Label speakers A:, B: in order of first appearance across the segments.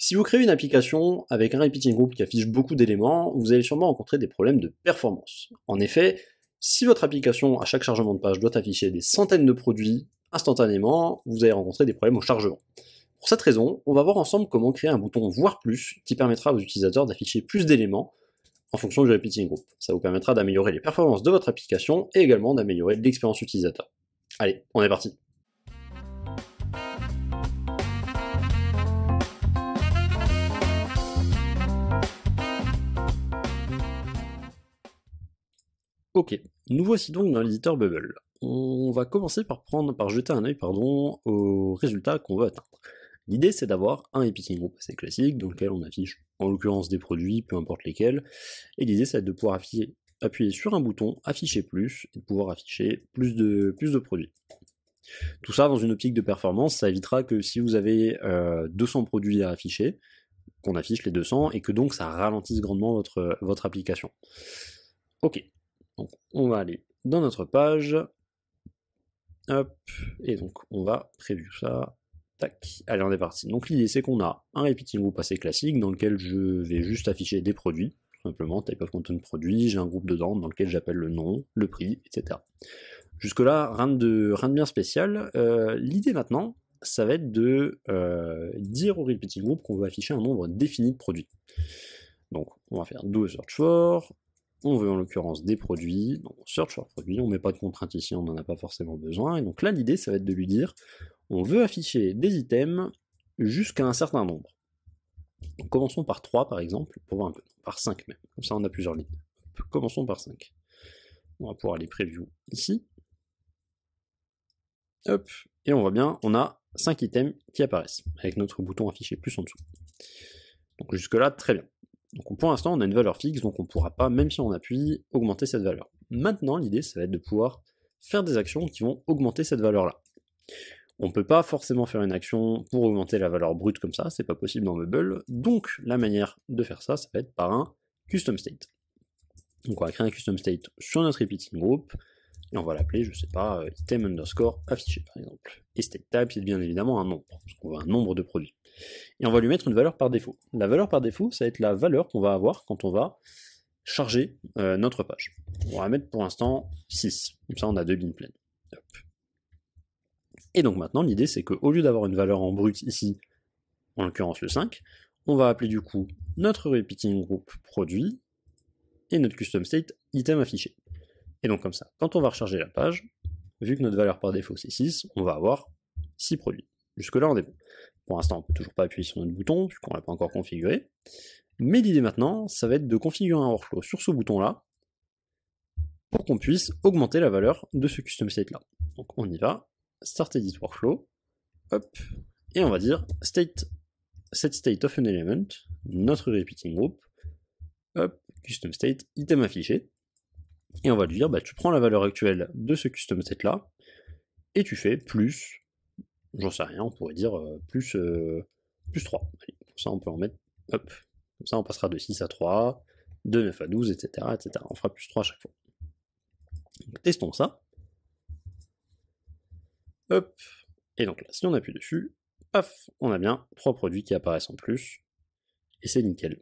A: Si vous créez une application avec un repeating group qui affiche beaucoup d'éléments, vous allez sûrement rencontrer des problèmes de performance. En effet, si votre application à chaque chargement de page doit afficher des centaines de produits instantanément, vous allez rencontrer des problèmes au chargement. Pour cette raison, on va voir ensemble comment créer un bouton voir plus qui permettra aux utilisateurs d'afficher plus d'éléments en fonction du repeating group. Ça vous permettra d'améliorer les performances de votre application et également d'améliorer l'expérience utilisateur. Allez, on est parti. Ok, nous voici donc dans l'éditeur Bubble. On va commencer par jeter un œil aux résultats qu'on veut atteindre. L'idée c'est d'avoir un repeating group assez classique dans lequel on affiche en l'occurrence des produits, peu importe lesquels, et l'idée c'est de pouvoir appuyer sur un bouton, afficher plus, et de pouvoir afficher plus de produits. Tout ça dans une optique de performance, ça évitera que si vous avez 200 produits à afficher, qu'on affiche les 200 et que donc ça ralentisse grandement votre application. Ok. Donc on va aller dans notre page, hop, et donc on va preview ça, tac, allez on est parti. Donc l'idée c'est qu'on a un repeating group assez classique dans lequel je vais juste afficher des produits, tout simplement, type of content produit, j'ai un groupe dedans dans lequel j'appelle le nom, le prix, etc. Jusque là, rien de bien spécial. L'idée maintenant, ça va être de dire au repeating group qu'on veut afficher un nombre défini de produits. Donc on va faire do search for, on veut en l'occurrence des produits, donc on search for produits, on met pas de contrainte ici, on n'en a pas forcément besoin, et donc là l'idée ça va être de lui dire, on veut afficher des items jusqu'à un certain nombre. Donc commençons par 3 par exemple, pour voir un peu, par 5 même, comme ça on a plusieurs lignes. Commençons par 5. On va pouvoir aller preview ici. Hop, et on voit bien, on a 5 items qui apparaissent, avec notre bouton affiché plus en dessous. Donc jusque là, très bien. Donc pour l'instant, on a une valeur fixe, donc on ne pourra pas, même si on appuie, augmenter cette valeur. Maintenant, l'idée, ça va être de pouvoir faire des actions qui vont augmenter cette valeur-là. On ne peut pas forcément faire une action pour augmenter la valeur brute comme ça, c'est pas possible dans Bubble, donc la manière de faire ça, ça va être par un custom state. Donc on va créer un custom state sur notre repeating group, et on va l'appeler, je sais pas, item underscore affiché par exemple. Et state type, c'est bien évidemment un nombre, parce qu'on veut un nombre de produits. Et on va lui mettre une valeur par défaut. La valeur par défaut, ça va être la valeur qu'on va avoir quand on va charger notre page. On va mettre pour l'instant 6, comme ça on a 2 lignes pleines. Hop. Et donc maintenant, l'idée c'est qu'au lieu d'avoir une valeur en brut ici, en l'occurrence le 5, on va appeler du coup notre repeating group produit et notre custom state item affiché. Et donc comme ça, quand on va recharger la page, vu que notre valeur par défaut c'est 6, on va avoir 6 produits. Jusque là on est bon. Pour l'instant on peut toujours pas appuyer sur notre bouton, puisqu'on l'a pas encore configuré. Mais l'idée maintenant, ça va être de configurer un workflow sur ce bouton là, pour qu'on puisse augmenter la valeur de ce custom state là. Donc on y va, start edit workflow, hop, et on va dire set state of an element, notre repeating group, hop, custom state, item affiché, et on va lui dire, bah, tu prends la valeur actuelle de ce custom state là, et tu fais plus, j'en sais rien, on pourrait dire plus 3. Allez, comme ça on peut en mettre, hop, comme ça on passera de 6 à 3, de 9 à 12, etc. etc. On fera plus 3 à chaque fois. Donc, testons ça. Hop, et donc là, si on appuie dessus, paf, on a bien 3 produits qui apparaissent en plus, et c'est nickel.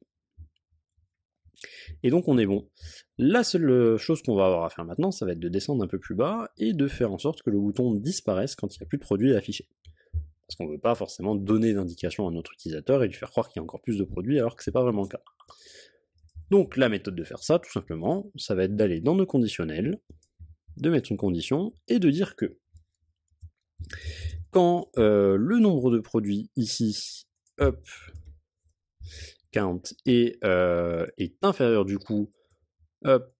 A: Et donc on est bon. La seule chose qu'on va avoir à faire maintenant, ça va être de descendre un peu plus bas et de faire en sorte que le bouton disparaisse quand il n'y a plus de produits à afficher. Parce qu'on ne veut pas forcément donner d'indication à notre utilisateur et lui faire croire qu'il y a encore plus de produits alors que c'est pas vraiment le cas. Donc la méthode de faire ça, tout simplement, ça va être d'aller dans nos conditionnels, de mettre une condition et de dire que quand le nombre de produits ici, hop, count est inférieur du coup hop,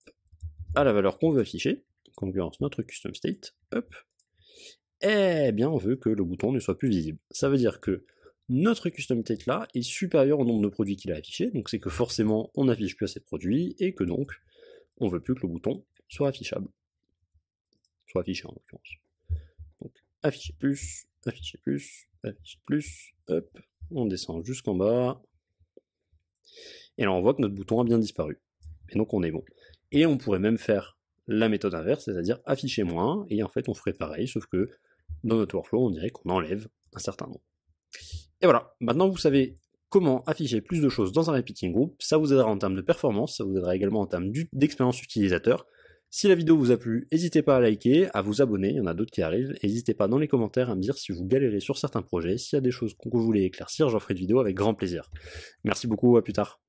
A: à la valeur qu'on veut afficher, en l'occurrence notre custom state, hop, eh bien on veut que le bouton ne soit plus visible. Ça veut dire que notre custom state là est supérieur au nombre de produits qu'il a affiché, donc c'est que forcément on n'affiche plus assez de produits, et que donc on veut plus que le bouton soit affichable. Soit affiché en l'occurrence. Donc afficher plus, afficher plus, afficher plus, hop, on descend jusqu'en bas, et là on voit que notre bouton a bien disparu. Et donc on est bon. Et on pourrait même faire la méthode inverse, c'est-à-dire afficher moins, et en fait on ferait pareil, sauf que dans notre workflow on dirait qu'on enlève un certain nombre. Et voilà, maintenant vous savez comment afficher plus de choses dans un repeating group. Ça vous aidera en termes de performance, ça vous aidera également en termes d'expérience utilisateur. Si la vidéo vous a plu, n'hésitez pas à liker, à vous abonner, il y en a d'autres qui arrivent, et n'hésitez pas dans les commentaires à me dire si vous galérez sur certains projets, s'il y a des choses que vous voulez éclaircir, j'en ferai une vidéo avec grand plaisir. Merci beaucoup, à plus tard.